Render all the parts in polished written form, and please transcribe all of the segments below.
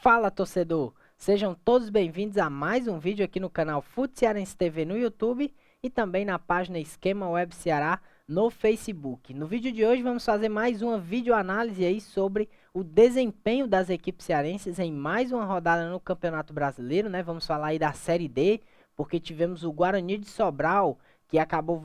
Fala, torcedor! Sejam todos bem-vindos a mais um vídeo aqui no canal Fute Cearense TV no YouTube e também na página Esquema Web Ceará no Facebook. No vídeo de hoje vamos fazer mais uma videoanálise aí sobre o desempenho das equipes cearenses em mais uma rodada no Campeonato Brasileiro, né? Vamos falar aí da Série D, porque tivemos o Guarani de Sobral, que acabou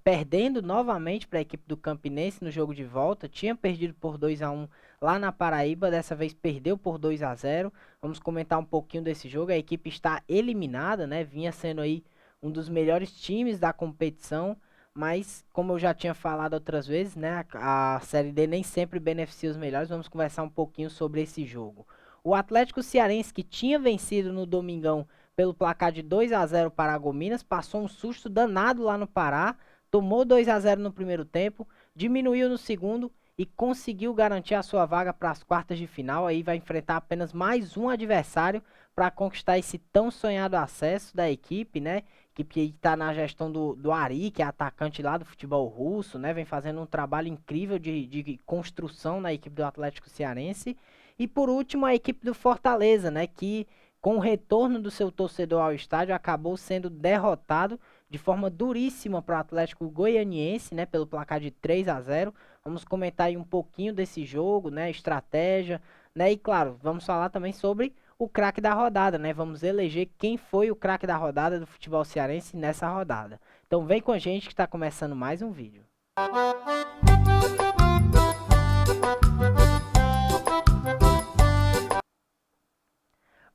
perdendo novamente para a equipe do Campinense no jogo de volta. Tinha perdido por 2-1 lá na Paraíba, dessa vez perdeu por 2-0. Vamos comentar um pouquinho desse jogo. A equipe está eliminada, né? Vinha sendo aí um dos melhores times da competição, mas como eu já tinha falado outras vezes, né? A Série D nem sempre beneficia os melhores. Vamos conversar um pouquinho sobre esse jogo. O Atlético Cearense, que tinha vencido no domingão pelo placar de 2-0 para a Gominas, passou um susto danado lá no Pará, tomou 2-0 no primeiro tempo, diminuiu no segundo e conseguiu garantir a sua vaga para as quartas de final. Aí vai enfrentar apenas mais um adversário para conquistar esse tão sonhado acesso da equipe, né? Equipe que está na gestão do Ari, que é atacante lá do futebol russo, né? Vem fazendo um trabalho incrível de construção na equipe do Atlético Cearense. E por último, a equipe do Fortaleza, né? Que com o retorno do seu torcedor ao estádio acabou sendo derrotado de forma duríssima para o Atlético Goianiense, né? Pelo placar de 3-0. Vamos comentar aí um pouquinho desse jogo, né? Estratégia, né? E claro, vamos falar também sobre o craque da rodada, né? Vamos eleger quem foi o craque da rodada do futebol cearense nessa rodada. Então vem com a gente que está começando mais um vídeo.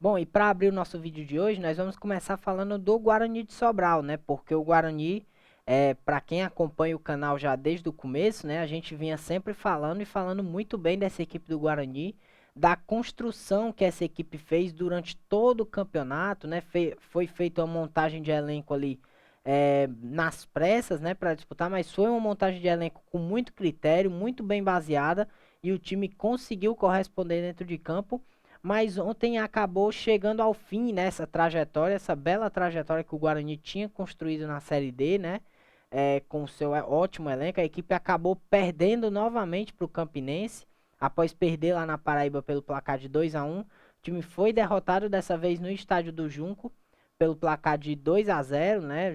Bom, e para abrir o nosso vídeo de hoje, nós vamos começar falando do Guarani de Sobral, né? Porque o Guarani, para quem acompanha o canal já desde o começo, né? A gente vinha sempre falando e falando muito bem dessa equipe do Guarani, da construção que essa equipe fez durante todo o campeonato, né? Foi feita uma montagem de elenco ali nas pressas, né? Para disputar, mas foi uma montagem de elenco com muito critério, muito bem baseada e o time conseguiu corresponder dentro de campo. Mas ontem acabou chegando ao fim nessa trajetória, essa bela trajetória que o Guarani tinha construído na Série D, né? Com o seu ótimo elenco. A equipe acabou perdendo novamente para o Campinense, após perder lá na Paraíba pelo placar de 2-1. O time foi derrotado dessa vez no estádio do Junco, pelo placar de 2-0, né?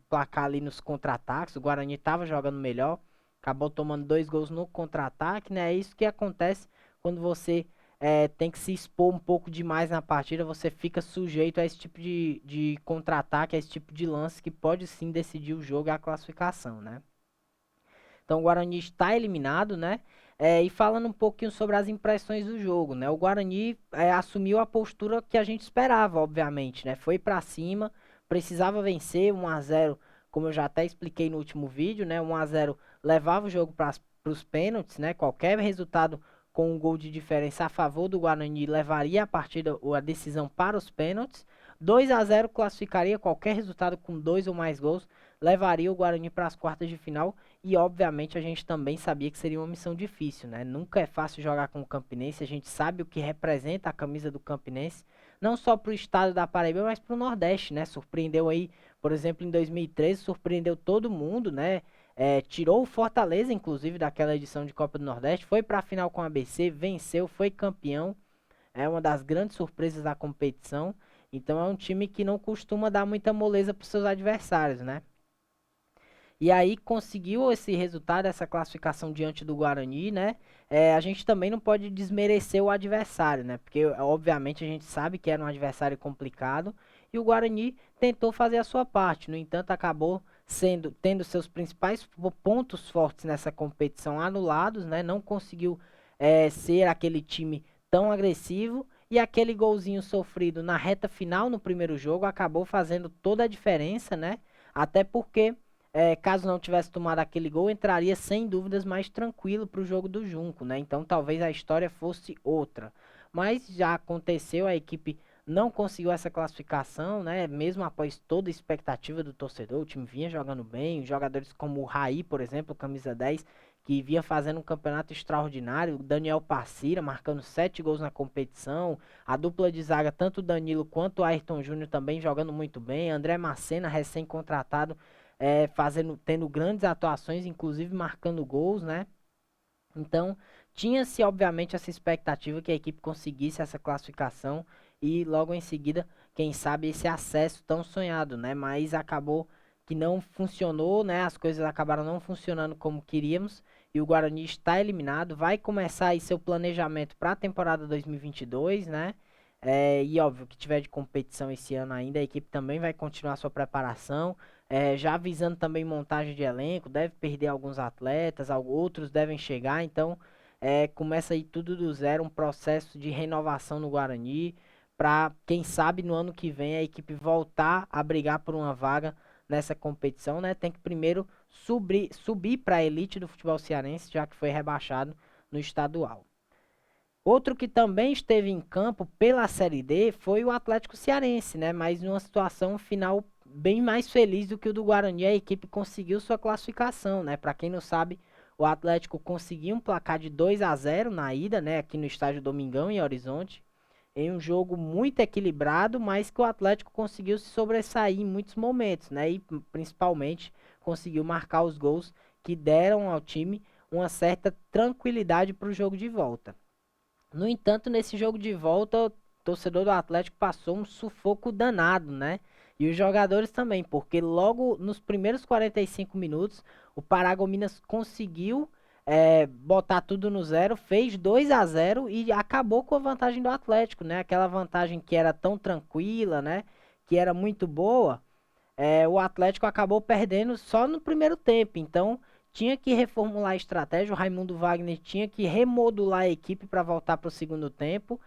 Placar ali nos contra-ataques. O Guarani estava jogando melhor, acabou tomando 2 gols no contra-ataque, né? É isso que acontece quando você tem que se expor um pouco demais na partida, você fica sujeito a esse tipo de contra-ataque, a esse tipo de lance que pode sim decidir o jogo e a classificação, né? Então o Guarani está eliminado, né? E falando um pouquinho sobre as impressões do jogo, né? O Guarani assumiu a postura que a gente esperava, obviamente, né? Foi para cima, precisava vencer 1-0, como eu já até expliquei no último vídeo, né? 1-0 levava o jogo para os pênaltis, né? Qualquer resultado com um gol de diferença a favor do Guarani levaria a partida ou a decisão para os pênaltis. 2-0 classificaria qualquer resultado com 2 ou mais gols, levaria o Guarani para as quartas de final. E obviamente a gente também sabia que seria uma missão difícil, né? Nunca é fácil jogar com o Campinense, a gente sabe o que representa a camisa do Campinense, não só para o estado da Paraíba, mas para o Nordeste, né? Surpreendeu aí, por exemplo, em 2013, surpreendeu todo mundo, né? Tirou o Fortaleza, inclusive, daquela edição de Copa do Nordeste, foi para a final com a ABC, venceu, foi campeão, é uma das grandes surpresas da competição. Então é um time que não costuma dar muita moleza para os seus adversários, né? E aí conseguiu esse resultado, essa classificação diante do Guarani, né? A gente também não pode desmerecer o adversário, né? Porque obviamente a gente sabe que era um adversário complicado e o Guarani tentou fazer a sua parte. No entanto, acabou tendo seus principais pontos fortes nessa competição anulados, né? Não conseguiu ser aquele time tão agressivo e aquele golzinho sofrido na reta final no primeiro jogo acabou fazendo toda a diferença, né? Até porque caso não tivesse tomado aquele gol, entraria sem dúvidas mais tranquilo para o jogo do Junco, né? Então talvez a história fosse outra. Mas já aconteceu, a equipe não conseguiu essa classificação, né? Mesmo após toda a expectativa do torcedor, o time vinha jogando bem, jogadores como o Raí, por exemplo, camisa 10, que vinha fazendo um campeonato extraordinário, o Daniel Passira marcando 7 gols na competição, a dupla de zaga, tanto o Danilo quanto o Ayrton Júnior também jogando muito bem, André Macena, recém-contratado, tendo grandes atuações, inclusive marcando gols, né? Então, tinha-se obviamente essa expectativa que a equipe conseguisse essa classificação e logo em seguida, quem sabe, esse acesso tão sonhado, né? Mas acabou que não funcionou, né? As coisas acabaram não funcionando como queríamos e o Guarani está eliminado. Vai começar aí seu planejamento para a temporada 2022, né? E óbvio que tiver de competição esse ano ainda, a equipe também vai continuar sua preparação. Já avisando também montagem de elenco, deve perder alguns atletas, outros devem chegar, então começa aí tudo do zero, um processo de renovação no Guarani, para quem sabe no ano que vem a equipe voltar a brigar por uma vaga nessa competição, né? Tem que primeiro subir para a elite do futebol cearense, já que foi rebaixado no estadual. Outro que também esteve em campo pela Série D foi o Atlético Cearense, né? Mas numa situação final bem mais feliz do que o do Guarani, a equipe conseguiu sua classificação, né? Para quem não sabe, o Atlético conseguiu um placar de 2-0 na ida, né? Aqui no estádio Domingão, em Horizonte, em um jogo muito equilibrado, mas que o Atlético conseguiu se sobressair em muitos momentos, né? E principalmente conseguiu marcar os gols que deram ao time uma certa tranquilidade para o jogo de volta. No entanto, nesse jogo de volta, o torcedor do Atlético passou um sufoco danado, né? E os jogadores também, porque logo nos primeiros 45 minutos, o Paragominas conseguiu botar tudo no zero, fez 2-0 e acabou com a vantagem do Atlético, né? Aquela vantagem que era tão tranquila, né? Que era muito boa, o Atlético acabou perdendo só no primeiro tempo. Então, tinha que reformular a estratégia. O Raimundo Wagner tinha que remodular a equipe para voltar para o segundo tempo.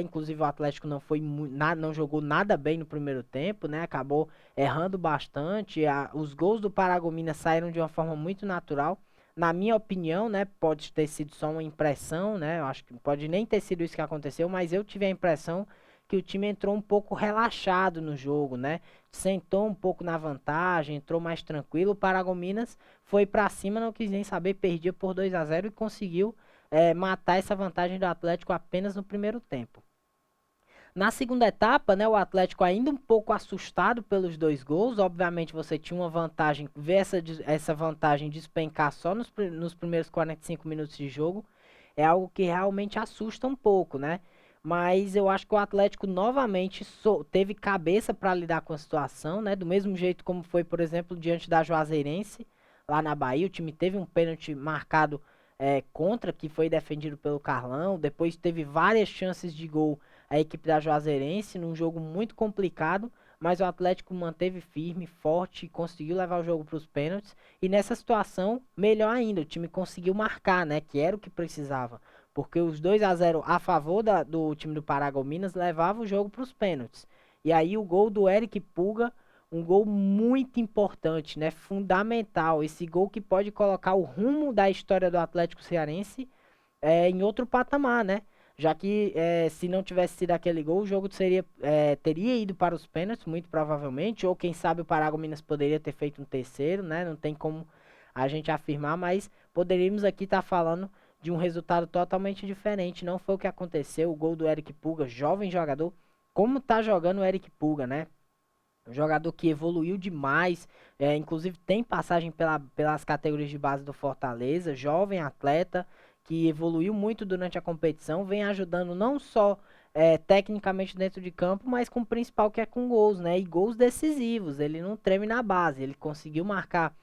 Inclusive, o Atlético não jogou nada bem no primeiro tempo, né? Acabou errando bastante. Os gols do Paragominas saíram de uma forma muito natural. Na minha opinião, né? Pode ter sido só uma impressão, né? Eu acho que pode nem ter sido isso que aconteceu, mas eu tive a impressão que o time entrou um pouco relaxado no jogo, né? Sentou um pouco na vantagem, entrou mais tranquilo. O Paragominas foi para cima, não quis nem saber, perdia por 2-0 e conseguiu matar essa vantagem do Atlético apenas no primeiro tempo. Na segunda etapa, né, o Atlético ainda um pouco assustado pelos dois gols. Obviamente você tinha uma vantagem, ver essa vantagem despencar só nos primeiros 45 minutos de jogo é algo que realmente assusta um pouco, né? Mas eu acho que o Atlético novamente teve cabeça para lidar com a situação, né? Do mesmo jeito como foi, por exemplo, diante da Juazeirense, lá na Bahia. O time teve um pênalti marcado contra, que foi defendido pelo Carlão. Depois teve várias chances de gol a equipe da Juazeirense num jogo muito complicado, mas o Atlético manteve firme, forte e conseguiu levar o jogo para os pênaltis. E nessa situação, melhor ainda, o time conseguiu marcar, né? Que era o que precisava. Porque os 2-0 a favor do time do Paragominas levava o jogo para os pênaltis. E aí o gol do Eric Puga, um gol muito importante, né? Fundamental. Esse gol que pode colocar o rumo da história do Atlético Cearense em outro patamar, né? Já que se não tivesse sido aquele gol, o jogo teria ido para os pênaltis, muito provavelmente, ou quem sabe o Paragominas poderia ter feito um terceiro, né? Não tem como a gente afirmar, mas poderíamos aqui estar falando de um resultado totalmente diferente. Não foi o que aconteceu. O gol do Eric Puga, jovem jogador, como tá jogando o Eric Puga, né? Um jogador que evoluiu demais, inclusive tem passagem pelas categorias de base do Fortaleza, jovem atleta que evoluiu muito durante a competição, vem ajudando não só tecnicamente dentro de campo, mas com o principal que é com gols, né? E gols decisivos. Ele não treme na base, ele conseguiu marcar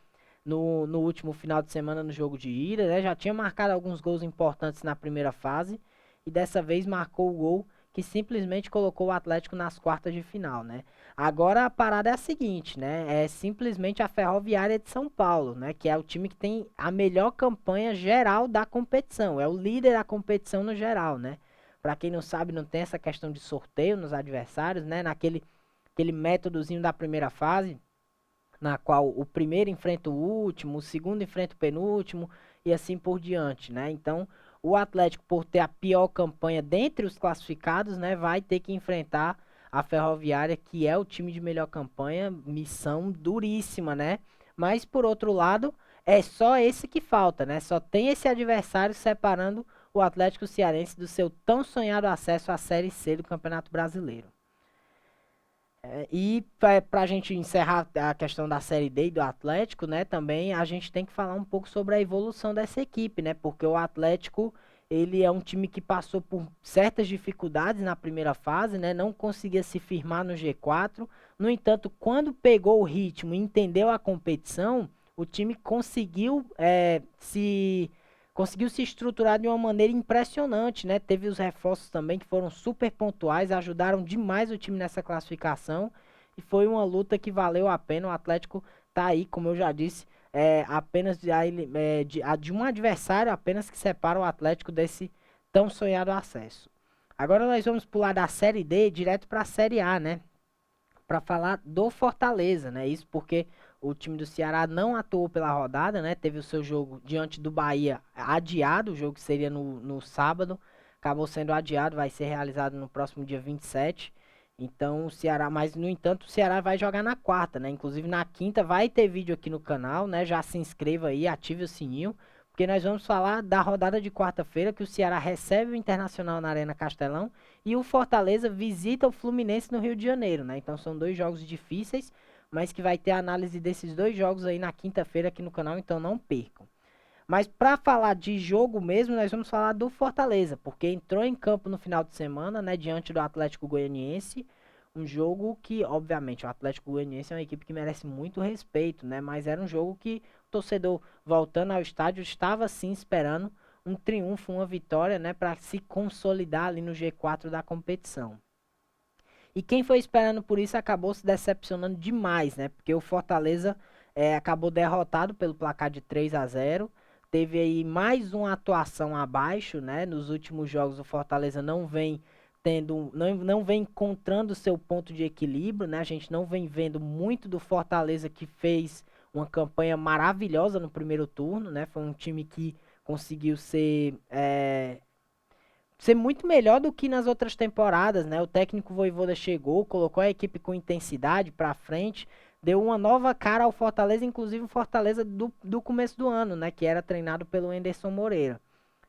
no último final de semana no jogo de ida, né? Já tinha marcado alguns gols importantes na primeira fase e dessa vez marcou o gol que simplesmente colocou o Atlético nas quartas de final, né? Agora a parada é a seguinte, né? É simplesmente a Ferroviária de São Paulo, né? Que é o time que tem a melhor campanha geral da competição, é o líder da competição no geral, né? Para quem não sabe, não tem essa questão de sorteio nos adversários, né? Aquele métodozinho da primeira fase na qual o primeiro enfrenta o último, o segundo enfrenta o penúltimo e assim por diante, né? Então, o Atlético, por ter a pior campanha dentre os classificados, né, vai ter que enfrentar a Ferroviária, que é o time de melhor campanha, missão duríssima, né? Mas por outro lado, é só esse que falta, né? Só tem esse adversário separando o Atlético Cearense do seu tão sonhado acesso à Série C do Campeonato Brasileiro. E para a gente encerrar a questão da Série D e do Atlético, né, também a gente tem que falar um pouco sobre a evolução dessa equipe, né, porque o Atlético, ele é um time que passou por certas dificuldades na primeira fase, né, não conseguia se firmar no G4. No entanto, quando pegou o ritmo e entendeu a competição, o time conseguiu se estruturar de uma maneira impressionante, né? Teve os reforços também que foram super pontuais, ajudaram demais o time nessa classificação e foi uma luta que valeu a pena. O Atlético tá aí, como eu já disse, apenas de um adversário apenas que separa o Atlético desse tão sonhado acesso. Agora nós vamos pular da Série D direto para a Série A, né? Para falar do Fortaleza, né? Isso porque o time do Ceará não atuou pela rodada, né? Teve o seu jogo diante do Bahia adiado, o jogo que seria no sábado, acabou sendo adiado, vai ser realizado no próximo dia 27. Então o Ceará, mas no entanto o Ceará vai jogar na quarta, né? Inclusive na quinta vai ter vídeo aqui no canal, né? Já se inscreva aí, ative o sininho, porque nós vamos falar da rodada de quarta-feira que o Ceará recebe o Internacional na Arena Castelão e o Fortaleza visita o Fluminense no Rio de Janeiro, né? Então são dois jogos difíceis, mas que vai ter análise desses dois jogos aí na quinta-feira aqui no canal, então não percam. Mas para falar de jogo mesmo, nós vamos falar do Fortaleza, porque entrou em campo no final de semana, né, diante do Atlético Goianiense, um jogo que, obviamente, o Atlético Goianiense é uma equipe que merece muito respeito, né, mas era um jogo que o torcedor voltando ao estádio estava sim esperando um triunfo, uma vitória, né, para se consolidar ali no G4 da competição. E quem foi esperando por isso acabou se decepcionando demais, né? Porque o Fortaleza acabou derrotado pelo placar de 3-0. Teve aí mais uma atuação abaixo, né? Nos últimos jogos o Fortaleza não vem encontrando seu ponto de equilíbrio, né? A gente não vem vendo muito do Fortaleza que fez uma campanha maravilhosa no primeiro turno, né? Foi um time que conseguiu ser muito melhor do que nas outras temporadas, né? O técnico Vojvoda chegou, colocou a equipe com intensidade para frente, deu uma nova cara ao Fortaleza, inclusive o Fortaleza do começo do ano, né? Que era treinado pelo Anderson Moreira.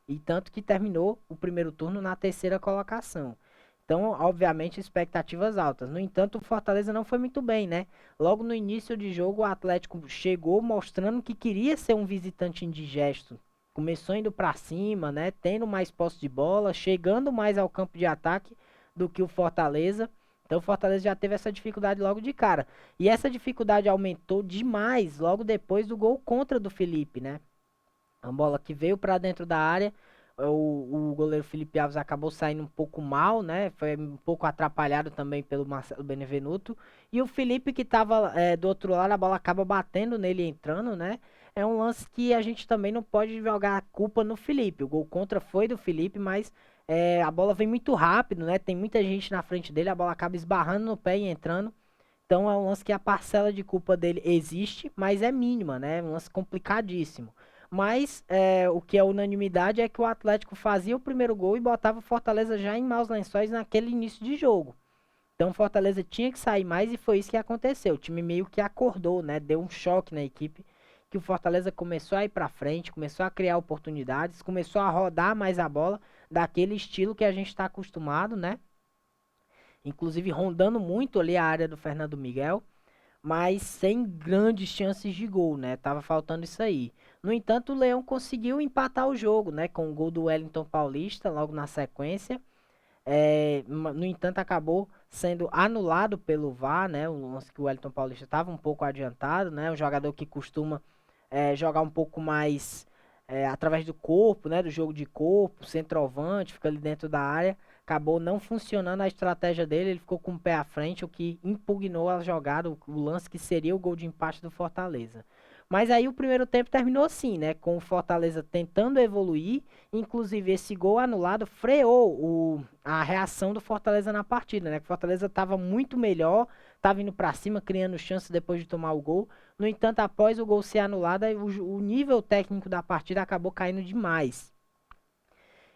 E tanto que terminou o primeiro turno na terceira colocação. Então, obviamente, expectativas altas. No entanto, o Fortaleza não foi muito bem, né? Logo no início de jogo, o Atlético chegou mostrando que queria ser um visitante indigesto. Começou indo para cima, né? Tendo mais posse de bola, chegando mais ao campo de ataque do que o Fortaleza. Então, o Fortaleza já teve essa dificuldade logo de cara. E essa dificuldade aumentou demais logo depois do gol contra do Felipe, né? A bola que veio para dentro da área, o goleiro Felipe Alves acabou saindo um pouco mal, né? Foi um pouco atrapalhado também pelo Marcelo Benevenuto. E o Felipe que estava do outro lado, a bola acaba batendo nele e entrando, né? É um lance que a gente também não pode jogar a culpa no Felipe. O gol contra foi do Felipe, mas a bola vem muito rápido, né? Tem muita gente na frente dele, a bola acaba esbarrando no pé e entrando. Então é um lance que a parcela de culpa dele existe, mas é mínima, né? É um lance complicadíssimo. Mas o que é unanimidade é que o Atlético fazia o primeiro gol e botava o Fortaleza já em maus lençóis naquele início de jogo. Então o Fortaleza tinha que sair mais e foi isso que aconteceu. O time meio que acordou, né? Deu um choque na equipe, que o Fortaleza começou a ir para frente, começou a criar oportunidades, começou a rodar mais a bola daquele estilo que a gente está acostumado, né? Inclusive rondando muito ali a área do Fernando Miguel, mas sem grandes chances de gol, né? Tava faltando isso aí. No entanto, o Leão conseguiu empatar o jogo, né? Com o gol do Wellington Paulista logo na sequência. No entanto, acabou sendo anulado pelo VAR, né? O lance que o Wellington Paulista estava um pouco adiantado, né? Um jogador que costuma jogar um pouco mais através do corpo, né? Do jogo de corpo, centroavante, fica ali dentro da área. Acabou não funcionando a estratégia dele, ele ficou com o pé à frente, o que impugnou a jogada, o lance que seria o gol de empate do Fortaleza. Mas aí o primeiro tempo terminou assim, né? Com o Fortaleza tentando evoluir, inclusive esse gol anulado freou a reação do Fortaleza na partida, né? Que o Fortaleza estava muito melhor, estava indo para cima, criando chances depois de tomar o gol. No entanto, após o gol ser anulado, o nível técnico da partida acabou caindo demais.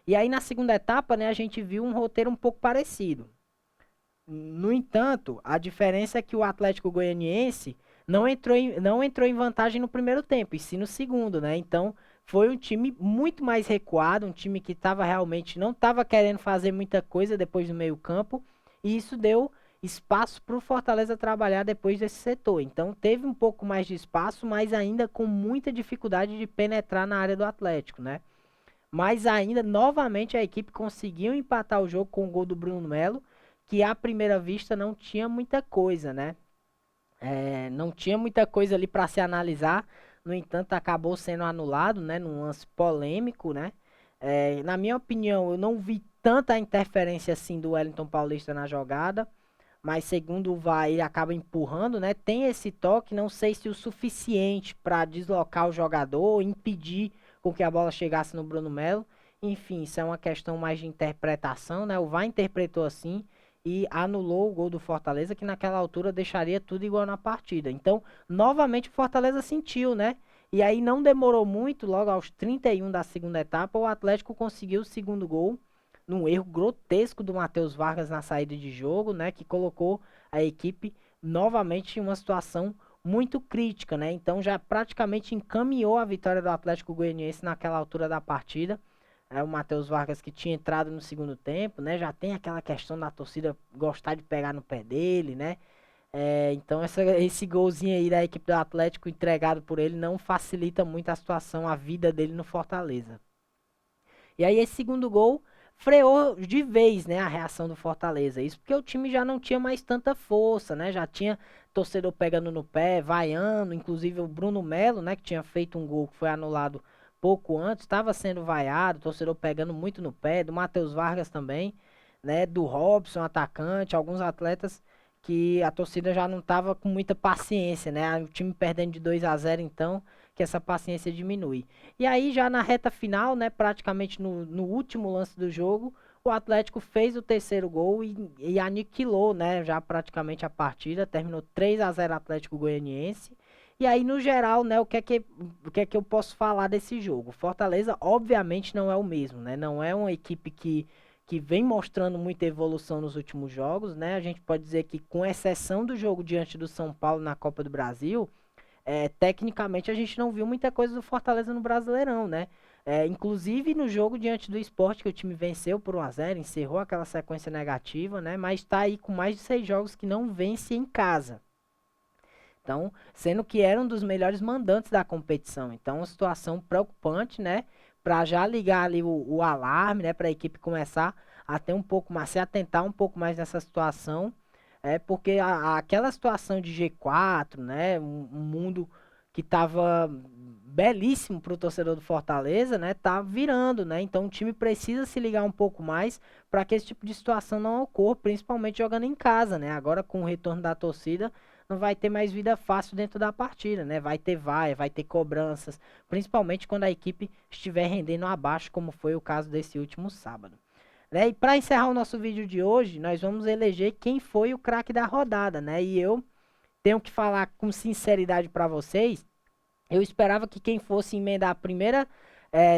E aí na segunda etapa, né, a gente viu um roteiro um pouco parecido. No entanto, a diferença é que o Atlético Goianiense não entrou em vantagem no primeiro tempo, e sim no segundo, né? Então, foi um time muito mais recuado, um time que estava realmente não estava querendo fazer muita coisa depois do meio-campo, e isso deu espaço para o Fortaleza trabalhar depois desse setor. Então teve um pouco mais de espaço, mas ainda com muita dificuldade de penetrar na área do Atlético, né? Mas ainda, novamente, a equipe conseguiu empatar o jogo com o gol do Bruno Melo, que à primeira vista não tinha muita coisa, né? Não tinha muita coisa ali para se analisar. No entanto, acabou sendo anulado, né? Num lance polêmico, né? Na minha opinião, eu não vi tanta interferência assim do Wellington Paulista na jogada, mas segundo o VAR, ele acaba empurrando, né? Tem esse toque, não sei se o suficiente para deslocar o jogador, impedir com que a bola chegasse no Bruno Melo. Enfim, isso é uma questão mais de interpretação, né? O VAR interpretou assim e anulou o gol do Fortaleza, que naquela altura deixaria tudo igual na partida. Então, novamente o Fortaleza sentiu, né? E aí não demorou muito, logo aos 31 da segunda etapa, o Atlético conseguiu o segundo gol num erro grotesco do Matheus Vargas na saída de jogo, né, que colocou a equipe novamente em uma situação muito crítica, né? Então já praticamente encaminhou a vitória do Atlético Goianiense naquela altura da partida. O Matheus Vargas que tinha entrado no segundo tempo, né? Já tem aquela questão da torcida gostar de pegar no pé dele, né? Então esse golzinho aí da equipe do Atlético entregado por ele não facilita muito a situação, a vida dele no Fortaleza. E aí esse segundo gol freou de vez, né, a reação do Fortaleza. Isso porque o time já não tinha mais tanta força, né? Já tinha torcedor pegando no pé, vaiando, inclusive o Bruno Melo, né, que tinha feito um gol que foi anulado pouco antes, estava sendo vaiado, torcedor pegando muito no pé, do Matheus Vargas também, né, do Robson, atacante, alguns atletas que a torcida já não estava com muita paciência, né? O time perdendo de 2-0, então, que essa paciência diminui. E aí, já na reta final, né, praticamente no último lance do jogo, o Atlético fez o terceiro gol e aniquilou, né, já praticamente a partida. Terminou 3-0 Atlético Goianiense. E aí, no geral, né, o que é que eu posso falar desse jogo? Fortaleza, obviamente, não é o mesmo, né? Não é uma equipe que vem mostrando muita evolução nos últimos jogos, né? A gente pode dizer que, com exceção do jogo diante do São Paulo na Copa do Brasil, tecnicamente a gente não viu muita coisa do Fortaleza no Brasileirão, né? Inclusive no jogo diante do Sport, que o time venceu por 1-0, encerrou aquela sequência negativa, né? Mas está aí com mais de 6 jogos que não vence em casa. Então, sendo que era um dos melhores mandantes da competição. Então, uma situação preocupante, né? Para já ligar ali o alarme, né? Para a equipe começar a ter um pouco mais, se atentar um pouco mais nessa situação. Porque aquela situação de G4, né? Um mundo que estava belíssimo para o torcedor do Fortaleza, né? Tá virando, né? Então o time precisa se ligar um pouco mais para que esse tipo de situação não ocorra, principalmente jogando em casa, né? Agora com o retorno da torcida, não vai ter mais vida fácil dentro da partida, né? Vai ter cobranças, principalmente quando a equipe estiver rendendo abaixo, como foi o caso desse último sábado. Né? E para encerrar o nosso vídeo de hoje, nós vamos eleger quem foi o craque da rodada, né? E eu tenho que falar com sinceridade para vocês, eu esperava que quem fosse emendar a primeira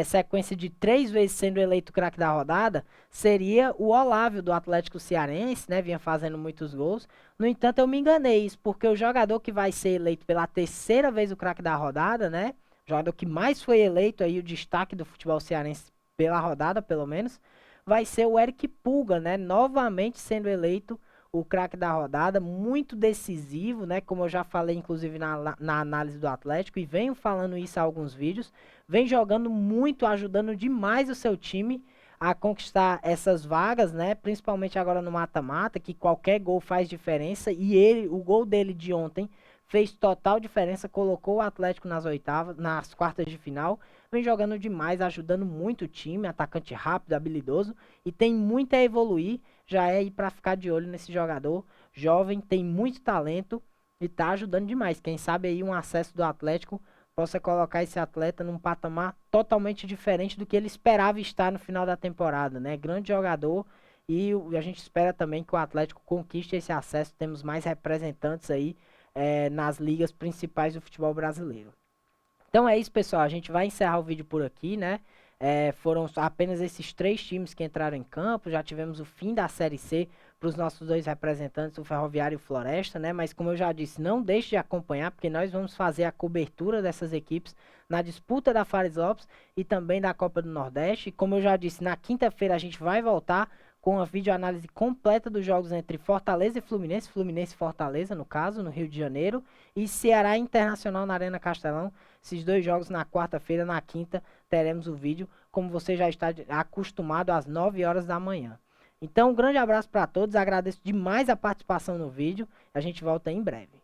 sequência de 3 vezes sendo eleito craque da rodada seria o Olávio do Atlético Cearense, né? Vinha fazendo muitos gols. No entanto, eu me enganei, isso porque o jogador que vai ser eleito pela terceira vez o craque da rodada, né? O jogador que mais foi eleito aí, o destaque do futebol cearense pela rodada, pelo menos, vai ser o Eric Pulga, né? Novamente sendo eleito o craque da rodada, muito decisivo, né? Como eu já falei, inclusive, na análise do Atlético, e venho falando isso há alguns vídeos, vem jogando muito, ajudando demais o seu time a conquistar essas vagas, né? Principalmente agora no mata-mata, que qualquer gol faz diferença, e o gol dele de ontem fez total diferença, colocou o Atlético nas oitavas, nas quartas de final, vem jogando demais, ajudando muito o time, atacante rápido, habilidoso, e tem muito a evoluir, já é aí para ficar de olho nesse jogador jovem, tem muito talento e tá ajudando demais. Quem sabe aí um acesso do Atlético possa colocar esse atleta num patamar totalmente diferente do que ele esperava estar no final da temporada, né? Grande jogador e a gente espera também que o Atlético conquiste esse acesso. Temos mais representantes aí nas ligas principais do futebol brasileiro. Então é isso, pessoal. A gente vai encerrar o vídeo por aqui, né? Foram apenas esses 3 times que entraram em campo. Já tivemos o fim da Série C para os nossos 2 representantes, o Ferroviário e o Floresta, né? Mas como eu já disse, não deixe de acompanhar, porque nós vamos fazer a cobertura dessas equipes na disputa da Fares Lopes e também da Copa do Nordeste. E como eu já disse, na quinta-feira a gente vai voltar com a videoanálise completa dos jogos entre Fortaleza e Fluminense, Fluminense e Fortaleza, no caso, no Rio de Janeiro, e Ceará Internacional na Arena Castelão. Esses dois jogos na quarta-feira, na quinta, teremos o vídeo, como você já está acostumado, às 9 horas da manhã. Então, um grande abraço para todos, agradeço demais a participação no vídeo, a gente volta em breve.